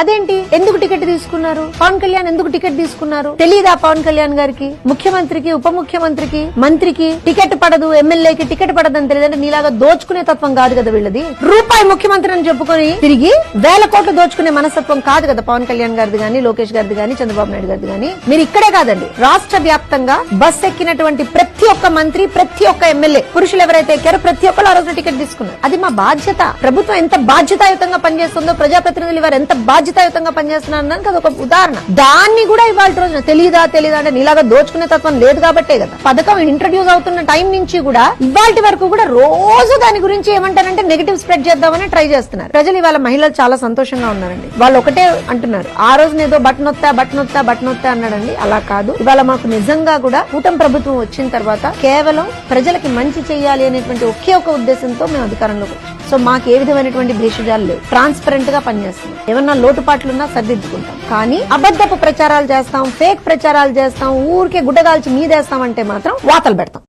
అదేంటి, ఎందుకు టికెట్ తీసుకున్నారు? పవన్ కళ్యాణ్ ఎందుకు టికెట్ తీసుకున్నారు? తెలీదా పవన్ కళ్యాణ్ గారికి? ముఖ్యమంత్రికి, ఉప ముఖ్యమంత్రికి, మంత్రికి టికెట్ పడదు, ఎమ్మెల్యేకి టికెట్ పడదని తెలియదంటే నీలాగా దోచుకునే తత్వం కాదు కదా వీళ్ళది. రూపాయి ముఖ్యమంత్రి అని చెప్పుకొని తిరిగి వేల కోట్లు దోచుకునే మనస్తత్వం కాదు కదా పవన్ కళ్యాణ్ గారిది గాని, లోకేష్ గారిది గాని, చంద్రబాబు నాయుడు గారిది గాని. మీరు ఇక్కడే కాదండి, రాష్ట్ర వ్యాప్తంగా బస్ ఎక్కినటువంటి ప్రతి ఒక్క మంత్రి, ప్రతి ఒక్క ఎమ్మెల్యే, పురుషులు ఎవరైతే ఎక్కారో ప్రతి ఒక్కరు ఆ రోజు టికెట్ తీసుకున్నారు. అది మా బాధ్యత. ప్రభుత్వం ఎంత బాధ్యతాయుతంగా పనిచేస్తుందో, ప్రజాప్రతినిధులు వారు ఎంత బాధ్యతాయుతంగా పనిచేస్తున్నారు అన్నదానికి అదొక ఉదాహరణ. దాన్ని కూడా ఇవాళ రోజున తెలీదా అంటే నీలాగా దోచుకునే తత్వం లేదు కాబట్టే కదా పథకం ఇంట్రడ్యూస్ అవుతున్న టైం నుంచి కూడా ఇవాళ వరకు కూడా రోజు దాని గురించి ఏమంటారంటే నెగటివ్ స్ప్రెడ్ చేద్దామని ట్రై చేస్తున్నారు. ప్రజలు ఇవాళ మహిళలు చాలా సంతోషంగా ఉన్నారండి. వాళ్ళు ఒకటే అంటున్నారు, ఆ రోజున ఏదో బటన్ వస్తా అన్నాడండి. అలా కాదు, ఇవాళ మాకు నిజంగా కూడా కూటమి ప్రభుత్వం వచ్చిన తర్వాత కేవలం ప్రజలకి మంచి చేయాలి అనేటువంటి ఒకే ఒక ఉద్దేశంతో మేము అధికారంలోకి వచ్చాం. సో మాకు ఏ విధమైనటువంటి భేషజాలు లేవు, ట్రాన్స్పరెంట్ గా పనిచేస్తున్నాం. ఏమన్నా లోటుపాట్లున్నా సరిదిద్దుకుంటాం. కానీ అబద్ధపు ప్రచారాలు చేస్తాం, ఫేక్ ప్రచారాలు చేస్తాం, ఊరికే గుడ్డగాల్చి మీదేస్తాం అంటే మాత్రం వాతలు పెడతాం.